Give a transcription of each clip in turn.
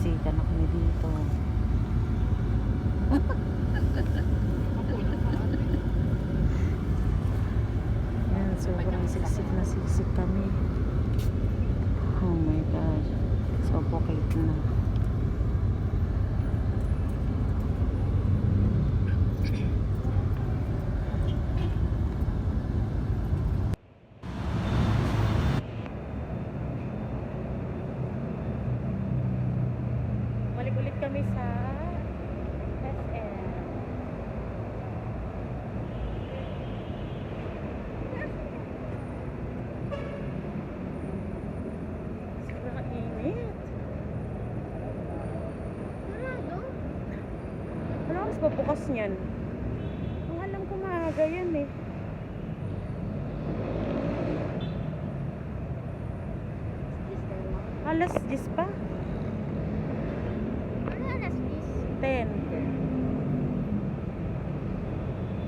Siksika na kami dito. Yan, sobrang siksik na siksik kami. Oh my gosh. Suffocate na. Balik ulit kami sa SM. Sobrang init. Ano oras ba bukas niyan? Ang alam ko maaga yan eh. Alas 10 pa? 10.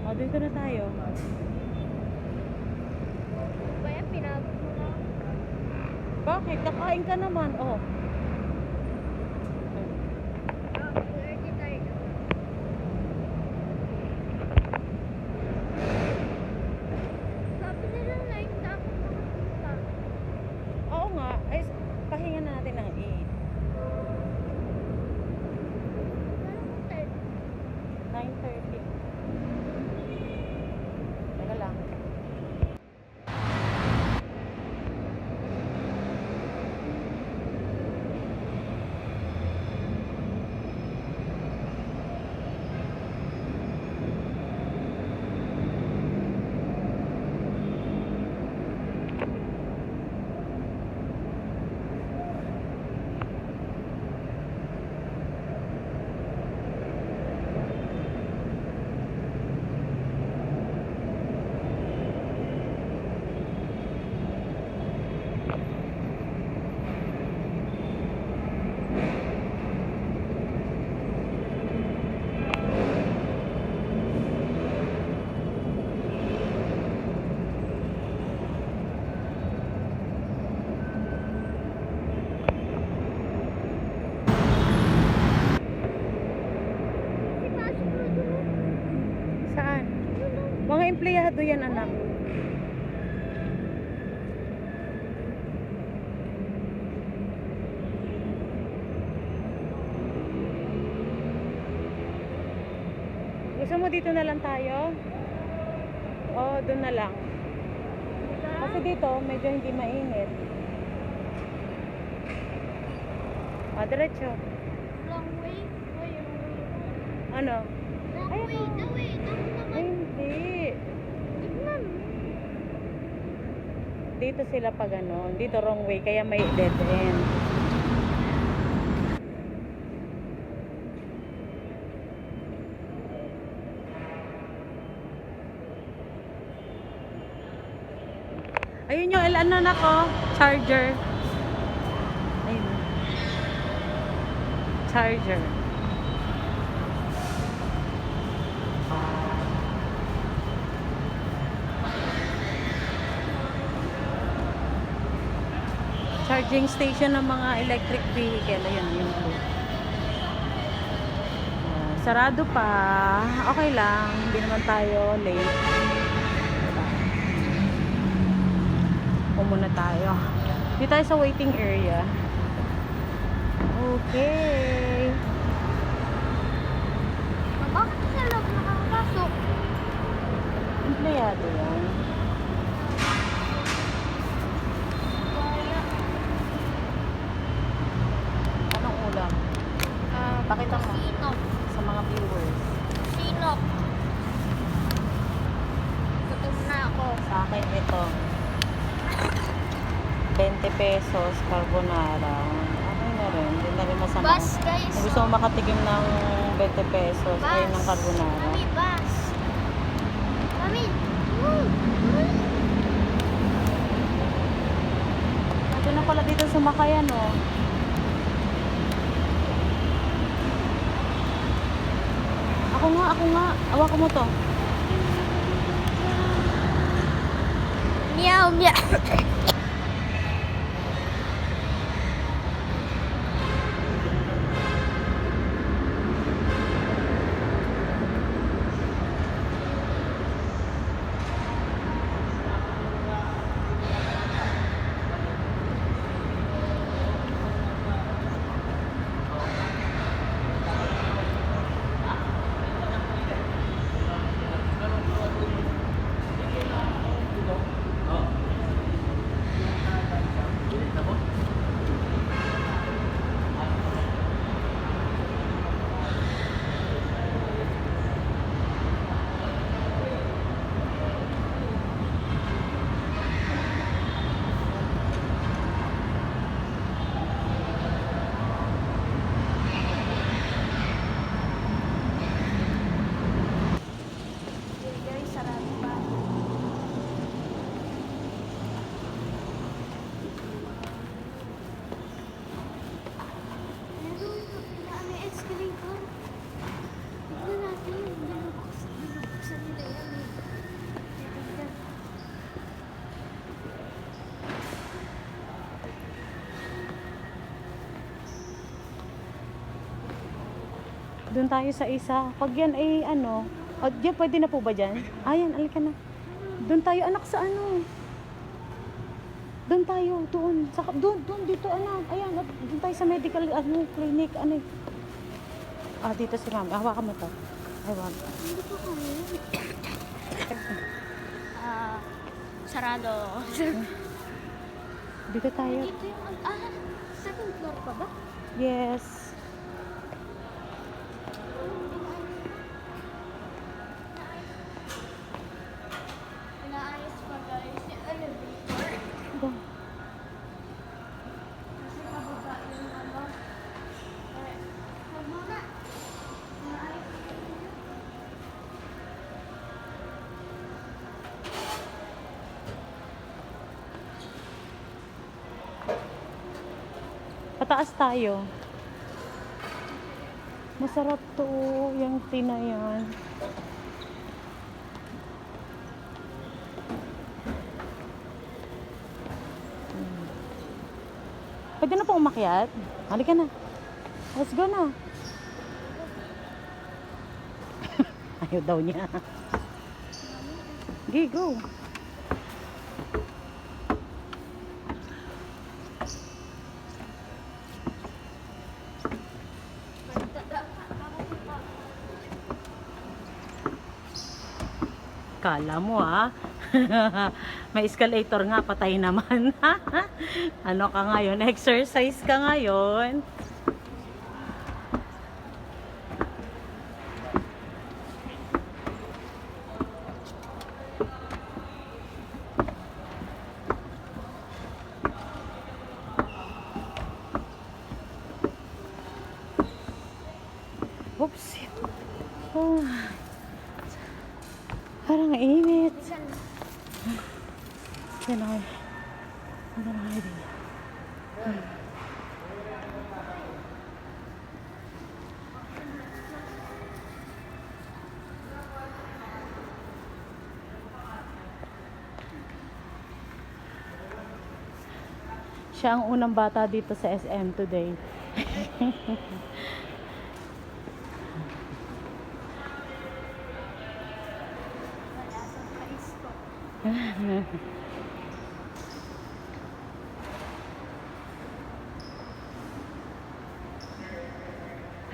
O, dito na tayo. Kaya pinabot mo na. Bakit? Kakain ka naman. Oh. Ready tayo na. Sabi nila 9 dapat makapunta. Oo nga. Ay, pahinga na natin ng 8. Parang 9:30. Teka lang. Saan? Mga empleyado yan, anak. Gusto mo dito na lang tayo? O, doon na lang. Kasi dito, medyo hindi mainit. O, diretso. long way. Ano? Long Ay, way. ano? The way. Tapos Ay, naman. hindi. Tignan. Dito sila pag ano, dito wrong way, kaya may dead end. Ayun yung ano na ko, charger. Ayun. Charger. Charging station ng mga electric vehicle. Ayun, yun po. Sarado pa. Okay lang. Hindi naman tayo late. Muna tayo. Dito tayo sa waiting area. Okay. Bakit sa loob nakakapasok? Empleyado yan. Wala. Anong ulam? Pakita mo Sino? sa mga viewers. Sino? Gutom na ako. Sa akin ito. 20 pesos carbonara. Okay na rin. Hindi na rin masama. Bus, guys. Kung gusto mo makatikim ng 20 pesos ay ng carbonara. Mami, bus. Mami. Ito na pala dito sumakayan, oh. Ako nga. Awa ko mo to. Meow, meow. Doon tayo sa isa. Pag yan ay ano, diyan pwede na po ba dyan? Ayan, alika na. Doon tayo anak sa ano. Doon tayo, doon. Doon, dito anak. Ayan, doon tayo sa medical clinic. Ano. Dito si mami. Hawakan mo to. Hawakan. Hindi po kami. Sarado. Dito tayo. Dito yung, second floor pa ba? Yes. Inaayos pa guys yung elevator. Go. Kasi pababa yung ano. Huwag muna. Inaayos. Pataas tayo. Masarap to, yung tina yan. Pwede na po umakyat? Halika na. Let's go na. Ayaw daw niya. Okay, go. Kala mo may escalator nga, patay naman. Ano ka ngayon? Exercise ka ngayon. Oops. Oh. Parang init. Yan ako. Ano na kayo din? Siya ang unang bata dito sa SM today. Wala sa price ko.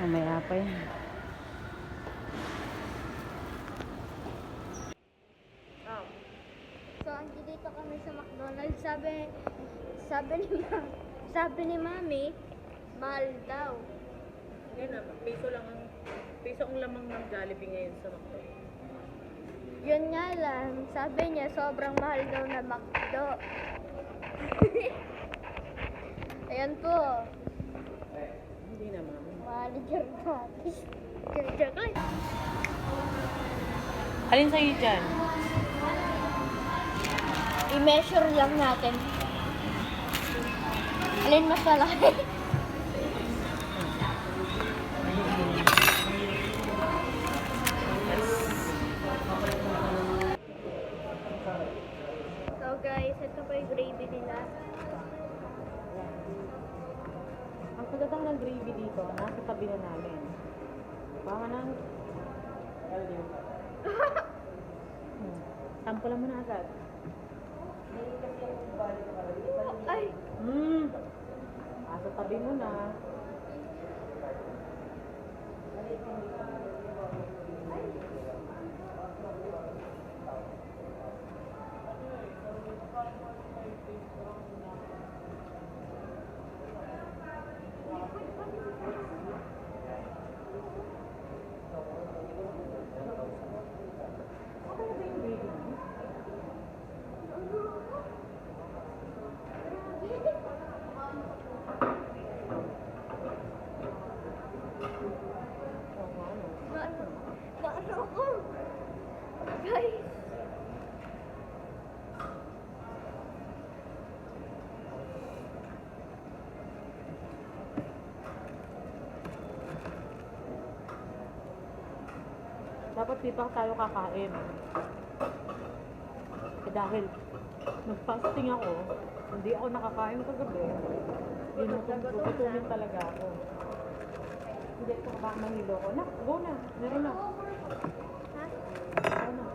Mamaya pa yan. So, andito kami sa McDonald's. Sabi ni Mami, mahal daw. Yan na, piso ang lamang ng Jollibee ngayon sa McDo. Yun nga lang, sabi niya sobrang mahal daw na McDo. Ayan po, Hindi naman. manager natin. Joke lang. Alin sa'yo dyan? I-measure lang natin. Alin mas malaki? So guys, ito po yung gravy nila. Ang pagkatang ng gravy dito, nasa tabi na namin. Baka nang... Sampulan mo na agad. Ay! Nasa tabi mo na. Maano ko? Guys! Dapat dito tayo kakain. Dahil nag-fasting ako, hindi ako nakakain kagabi. Gutumin talaga ako. Hindi ito baka manilo ko. Na, go na. Meron na. Ha? Meron na.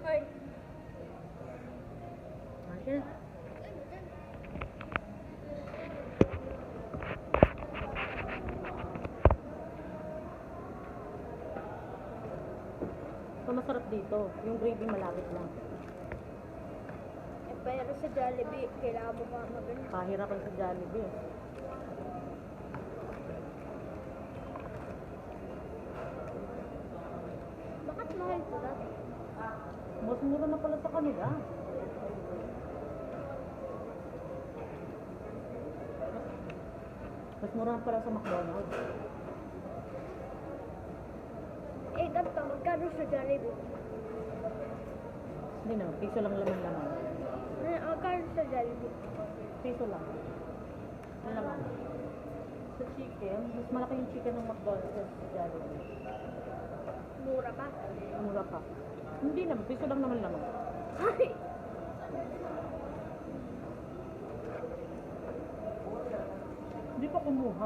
Hoy. Ayan. So, masarap dito. Yung gravy malapit lang. Eh, pero sa Jollibee, kailangan mo pa magano. Kahirapan sa Jollibee. Bakit mahal ko dati? Mas mura na pala sa kanila. Mas mura na pala sa McDonald's. Eh, ganito, magkano sa Jollibee? Hindi na, piso lang laman-laman. Magkano sa Jollibee? Piso lang. Ang laman. Sa chicken, mas malaki yung chicken ng McDonald's sa Jollibee. Mura pa. Mura pa. Hindi naman, piso lang naman laman. Ay! Hindi pa kumuha.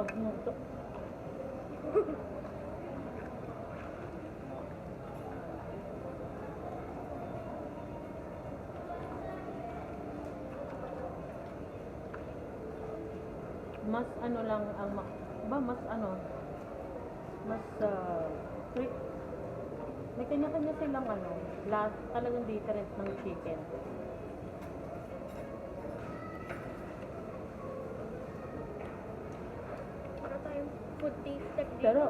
Mas ano lang ang mas ano mas strict. May kanya-kanya silang ano last talagang difference ng chicken. Para tayong food taster dito. Pero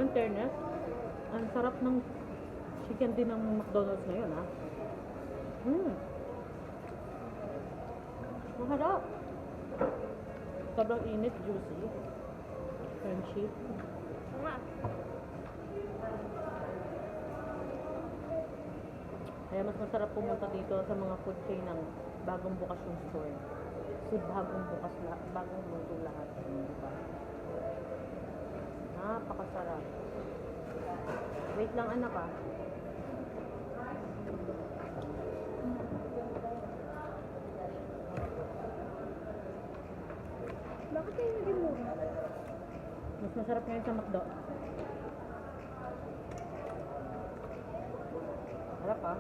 in fairness, ang sarap ng chicken din ng McDonald's ngayon, ha? Maharap. Sobrang init, juicy. Crunchy. Oo nga. Kaya mas masarap pumunta dito sa mga food chain ng bagong bukas yung store. Kasi bagong bukas lahat, bagong luto lahat. Di ba? Napakasarap. Wait lang anak ah. Bakit tayo naging mura? Mas masarap ngayon sa McDo. Harap ah.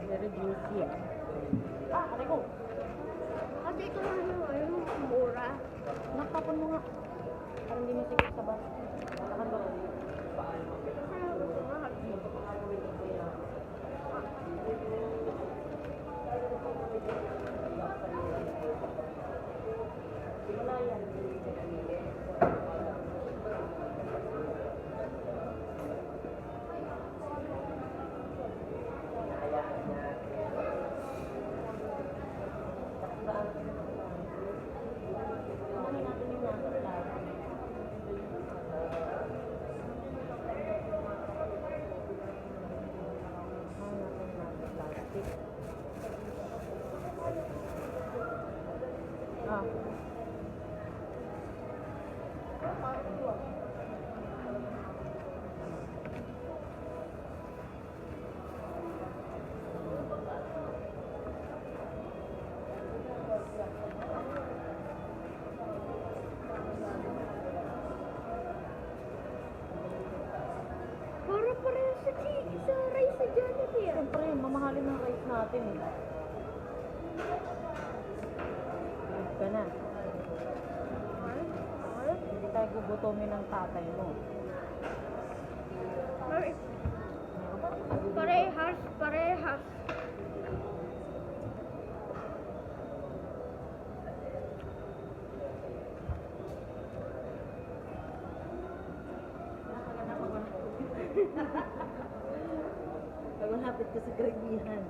Very juicy ah. Aray ko! Kasi ito lang yung mura. Nakapon mo nga. Parang hindi masikip sa bus. Nakapon ba? Wala yan. Kumain natin yung nasa plastic. Ah. Para pareho sa sa rice sa Jollibee ah. Siyempre, mamahalin ng rice natin eh. Good ka na. Hindi tayo gugutomin ng tatay mo. Parehas, parehas. Pag malapit ka sa Caribbean.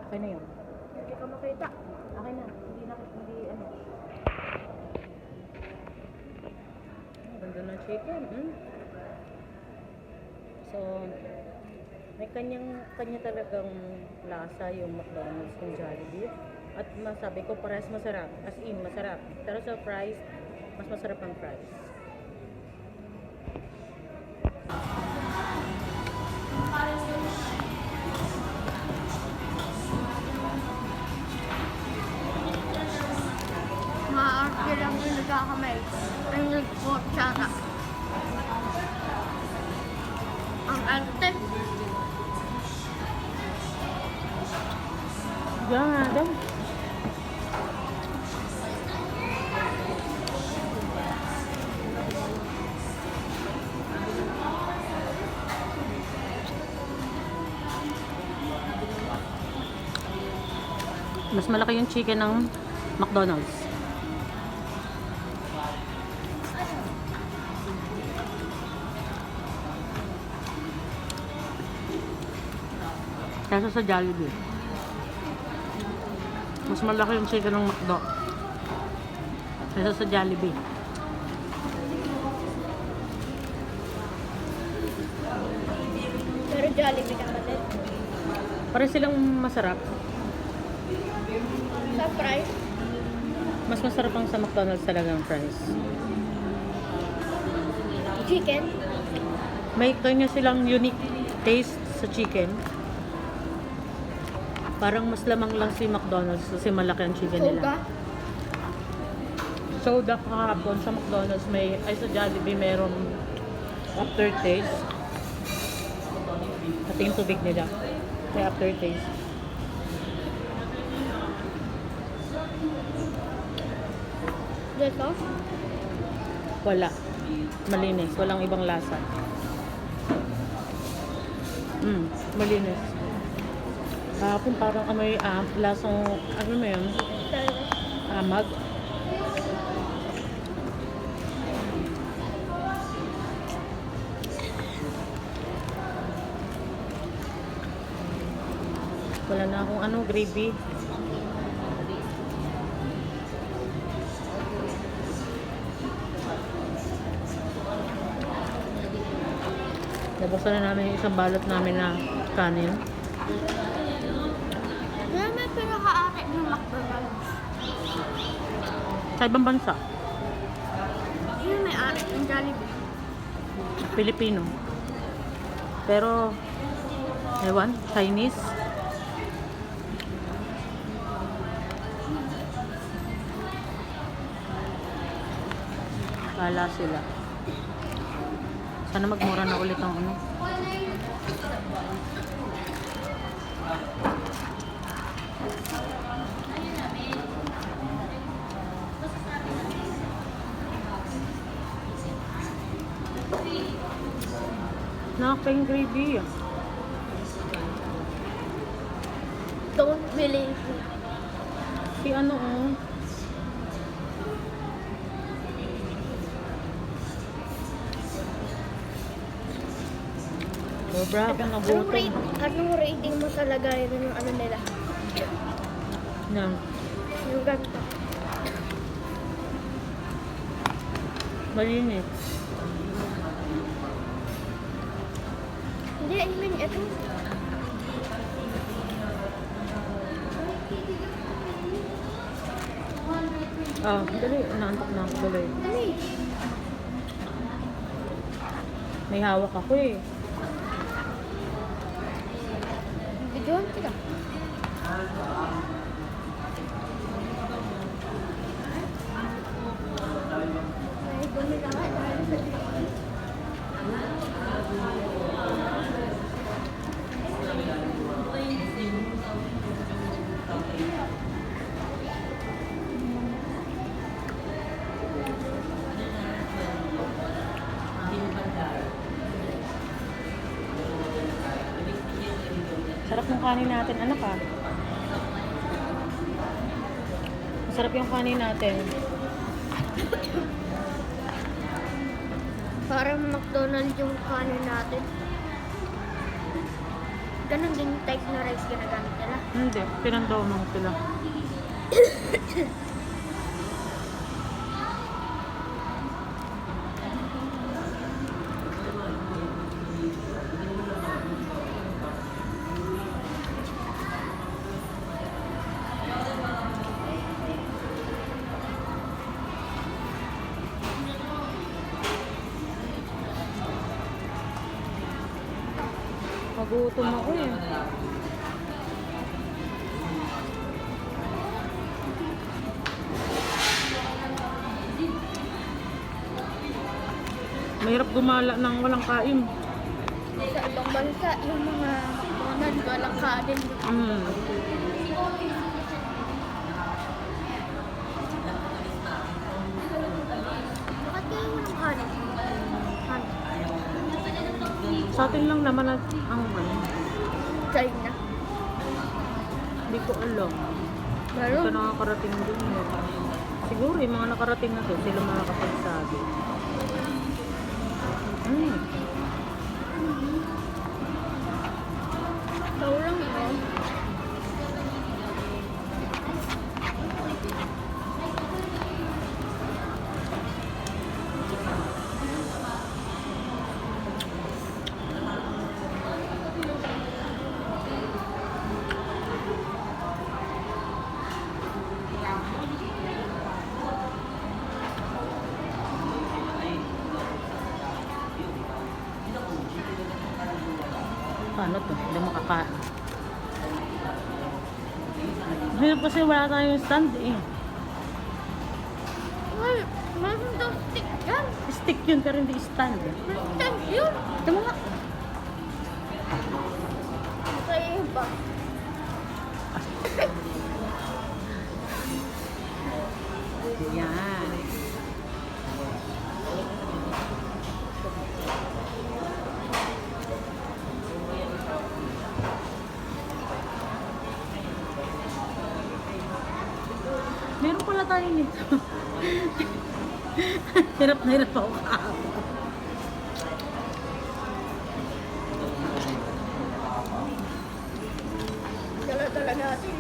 Okay na yun. Hindi ka makita. Okay na. Hindi ano. Ganda ng chicken. So, May kanya talagang lasa yung McDonald's ng Jollibee. At masabi ko, parehas masarap. As in, masarap. Pero sa price, mas masarap ang price. Maarte lang yung nagkakamay. Ang nagkutsara. Ang arte. Diyan nga, diyan. Mas malaki yung chicken ng McDonald's. Kaysa sa Jollibee. Mas malaki yung chicken ng McDo. Kaysa sa Jollibee. Pero Jollibee kapatid. Pare silang masarap. Sa price, Mas masarap ang sa McDonald's talaga ang fries. chicken, May kanya silang unique taste sa chicken. Parang mas lamang lang si McDonald's kasi malaki ang chicken soda. nila. Soda kahapon sa McDonald's ay sa Jollibee meron aftertaste. At yung tubig nila. May aftertaste. Dito, Wala. Malinis. Walang ibang lasa. Malinis. Kahapon parang amoy lasang, ano mo yun? Amag. Wala na akong gravy. Nabuksan na namin yung isang balot namin na kanin. Kaya may pinaka-ari ng McDonald's. Sa ibang bansa, Yun may ari ng Jollibee. Pilipino. Pero, ewan, Chinese. Kala sila. Sana magmura na ulit ang ano. Nakaka yung gravy. Don't believe me. Si ano oh. Sobra akong nagutom. Anong rating mo sa lagayan ng ano nila? Yan. Yung ganito. Malinis. Hindi, I mean, ito. Dali. Naantok na ako. Dali. Dali. May hawak ako eh. Videoan kita. Ay, bumila ka. Sarap ng kanin natin. Anak ah. Masarap yung kanin natin. Parang McDonald's yung kanin natin. Ganon din yung type na rice ginagamit nila. Hindi. Pinandomang sila. Nagugutom ako eh. Mahirap gumala ng walang kain. Sa ibang bansa, yung mga McDonald's, walang kanin. Mm. Bakit kayo walang kanin? Kanin. Sa atin lang naman ang ano. China. Hindi ko alam. Ito Meron. nakakarating din yun. Siguro yung mga nakarating na to, sila makakapagsabi. Mm. Saulang yun. Paano to? Hindi makakain. Hirap kasi wala tayong stand eh. Ay, meron daw stick yan. Stick yun pero hindi stand. May stand yun. Ito mga. Sa iba. Yan. Meron pala tayo nito. Hirap na hirap ako kahapon. Dala-dala natin.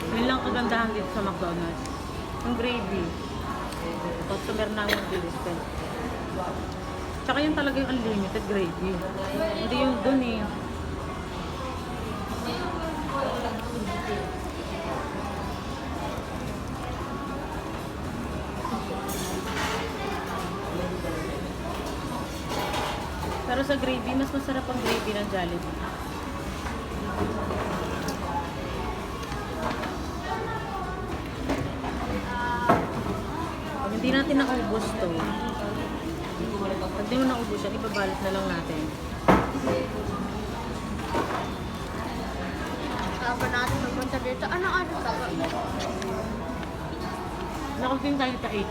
Yun lang kagandahan dito sa McDonald's. Yung gravy. Customer namin bilis pa. Tsaka yun talaga yung unlimited gravy. Hindi yung dun eh. Pero sa gravy, mas masarap ang gravy ng Jollibee. Pag hindi natin naubos to, pag hindi mo naubos yan, ibabalot na lang natin. Saba natin magpunta dito. Ano saba? Nakating tayo sa 8.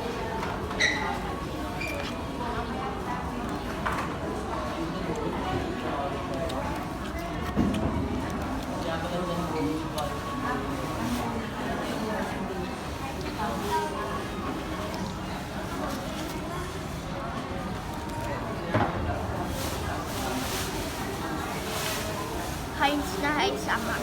Heinz na Heinz ama.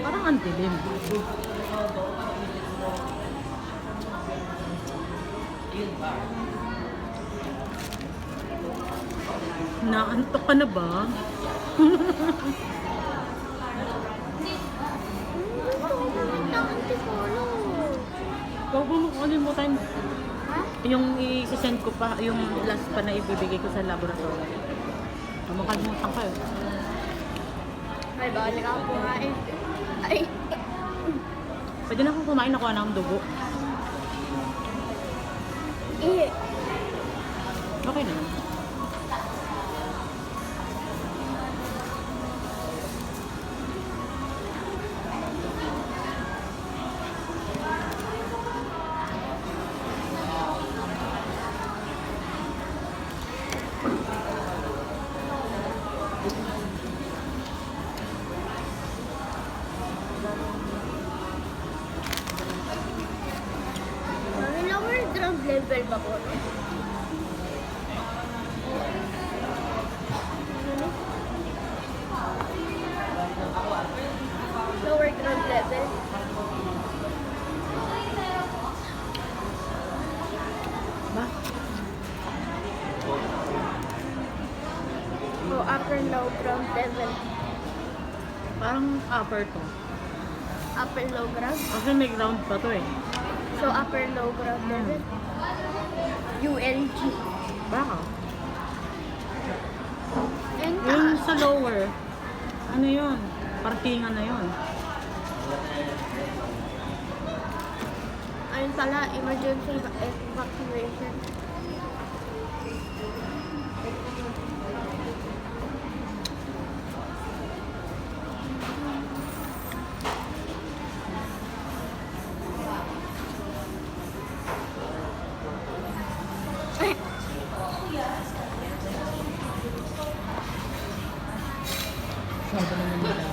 Parang ang dilim. Naantok ka na ba? Huwag mo kalimutan Ha? yung i-send ko pa, yung last pa na ibibigay ko sa laboratory. Makalimutan ka eh. Ay, balik ako kumain. Ay, Pwede na akong kumain, nakuha na akong dugo. eh. Okay na. May lower ground level ba po? upper low ground level. Parang upper to. Upper low ground. Kasi may ground pa to eh. So upper low ground level. ULG. Baka. And Yung sa lower, ano yun? Parkingan na yun. ayun pala, emergency evacuation. Ay, Sabi naman nila.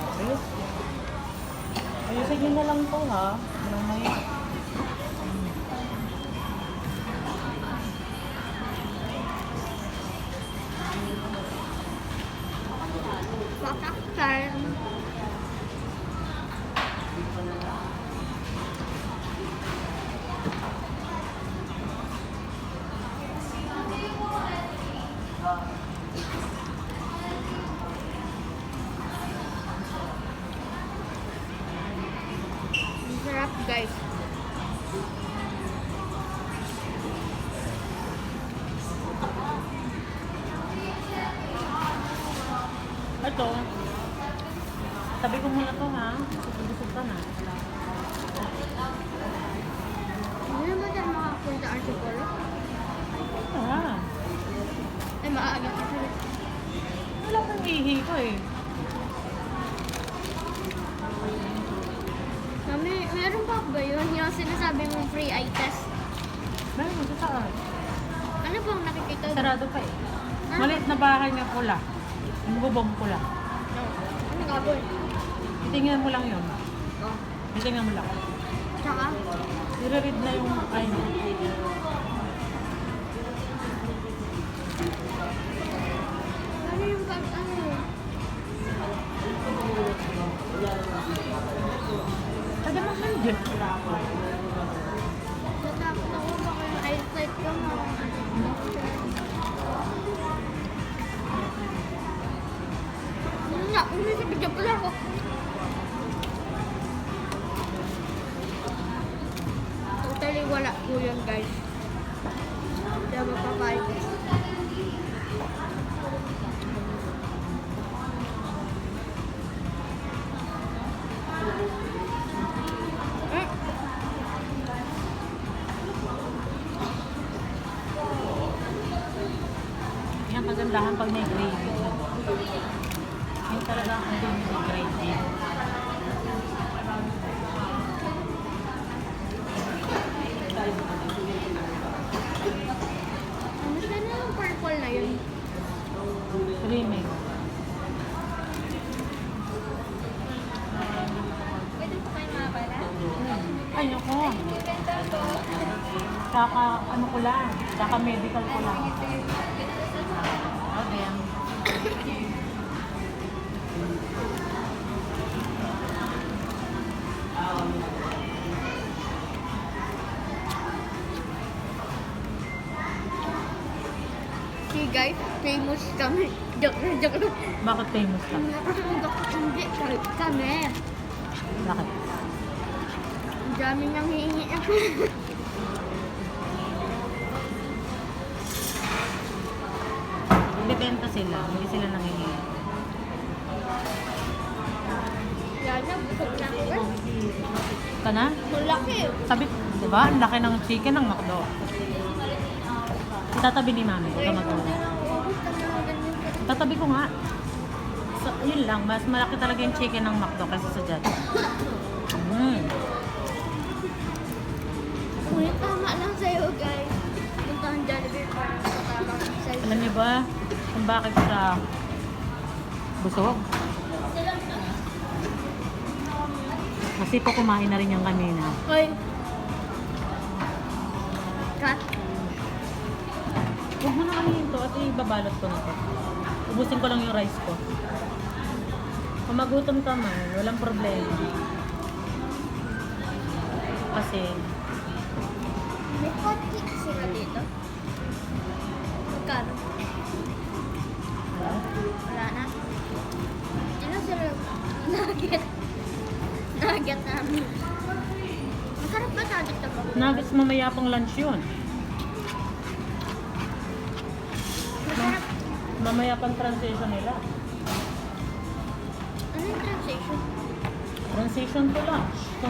Ayusin nyo na lang to ha. Mamaya. pasaktan. Ang sarap guys. Ito. Sabi ko muna to ha. Busog ka na. Hindi naman tayo makapunta ang siguro. Ah. Ay, maaga kasi. Wala kang hihi ko eh. Mami, meron pa ba yun? Yung sinasabi mong free eye test. Meron sa saan? Ano bang nakikita doon? Sarado pa eh. Ah? Maliit na bahay na pula. Yung bubong pula. No. Ano nga ba? Titingnan mo lang yun. Oh. Titingnan mo lang. Tsaka? I-read na yung ay. Ano yung pag ano? Kada mo hindi. Natakot ako baka yung eyesight ko Ano nga? Umisipid pala ako. Totally wala po yun guys. Hindi ako papayag. Yan kagandahan pag may gravy. Yan talaga ang dumi ng gravy. Ano siya na yung purple na yun? Creamy. Pwede po kayo mga pala? Ay, naku. Kaka, ano ko lang. Kaka medical ko lang. Okay. See guys, famous kami. Joke lang. Bakit famous ka? Hindi, kami. Bakit? Ang dami nang hihingi ako. Bibenta sila. Hindi sila nangingi. Yan na, busog na ako. Ka na? Malaki. Sabi, di ba? Ang laki ng chicken ng McDo. Itatabi ni mami. Ito McDo. Tatabi ko nga. So, yun lang. Mas malaki talaga yung chicken ng McDo kaysa sa Jolly. Uy, tama lang sa'yo guys. Punta ang Jollibee para sa tamang size. Alam niyo ba kung bakit siya busog? Kasi po kumain na rin yung kanina. Uy. Cut. Huwag mo na kanihin to at ibabalot ko na to. Ubusin ko lang yung rice ko. Kung magutom ka man, walang problema. Kasi, May hot cake sila dito. Magkano? Wala na. Nugget. Nugget namin. Masarap ba nugget na ba? Nuggets mamaya pang lunch yun. Masarap. Mamaya pang transition nila. Ano yung transition? Transition to lunch. So,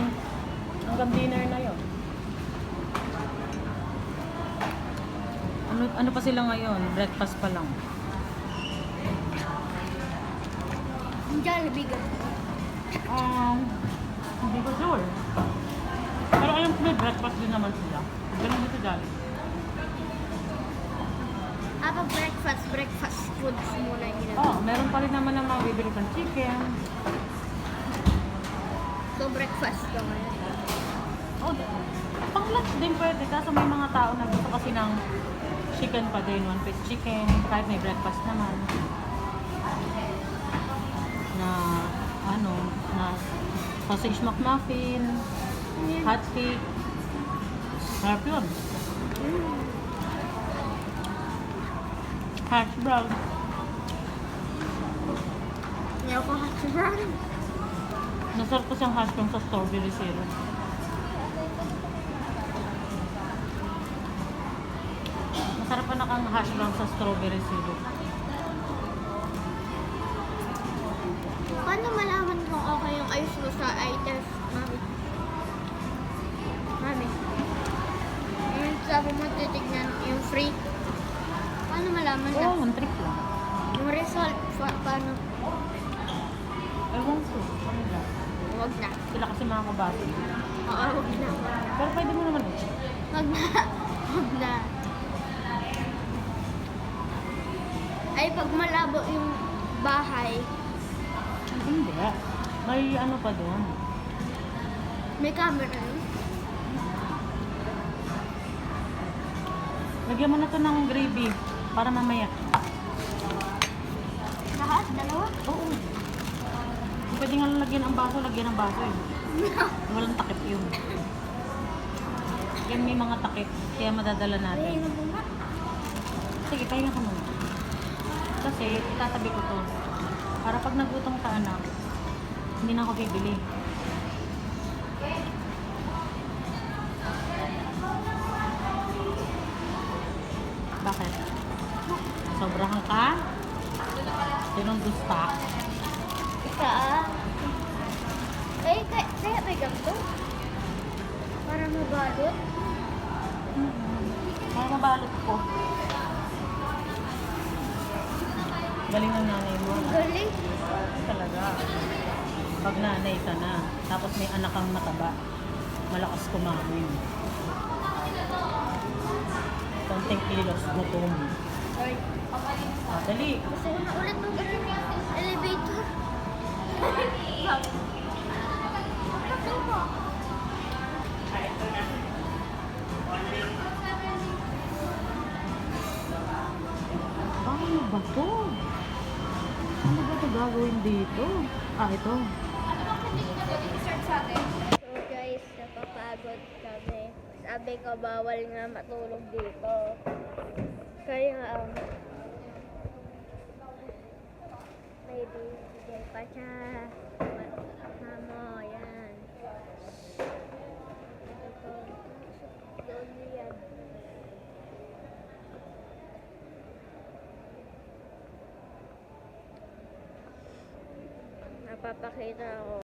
hanggang dinner na yun. Ano pa sila ngayon? Breakfast pa lang. Yung Jollibee ganun. Hindi ko sure. Pero alam ko may breakfast din naman sila. Ganun dito Jollibee. Pag breakfast foods muna yung ginagawa. Oh, meron pa rin naman na mabibili kang chicken. So, breakfast ka ngayon. Oh, pang lunch din pwede. Kaso may mga tao na gusto kasi ng chicken pa din. One piece chicken. Kahit may breakfast naman. Na, na sausage McMuffin, hot cake. Sarap yun. Hash brown. Hindi ako hash brown. Nasarap ko siyang hash brown sa strawberry syrup. Masarap pa na kang hash brown sa strawberry syrup. Paano malaman kung okay yung ayos mo sa eye test, mami? Mami. Yung sabi mo titignan yung free. Paano malaman na? Oo, one trip lang. Yung result, paano? Ewan ko. Ano ba? Huwag na. Sila kasi mga kabata. Oo, huwag na. Pero pwede mo naman eh. Huwag na. Huwag na. Ay, pag malabo yung bahay, Hindi. May ano pa doon. may camera yun. Lagyan mo na to ng gravy para mamaya. Lahat? Dalawa? Oo. Kung pwede nga lagyan ang baso, lagyan ang baso eh. Walang takip yun. Yan may mga takip, kaya madadala Ay, natin. ano mo nga? Sige, pahinga ka muna. Kasi itatabi ko to. Para pag nagutom ka anak, hindi na ako bibili. Bakit? Sobrahan ka? Sinong gusta? Isa. Eh, kaya may ganito? Para mabalot? Kaya mabalot ko. Galing ng nanay mo. Ang galing. Talaga. Pag nanay ka na, tapos may anak kang mataba, malakas kumain. Konting kilos, gutom. Ay, Dali. gusto ko na ulit ng elevator. Ano ba to? Ano ba ito gagawin dito? Ah, ito. So guys, napapagod kami. Sabi ko bawal nga matulog dito. Kaya maybe bigyan pa siya. Mamo, yan. Ito. Doon yan. Napapakita ako.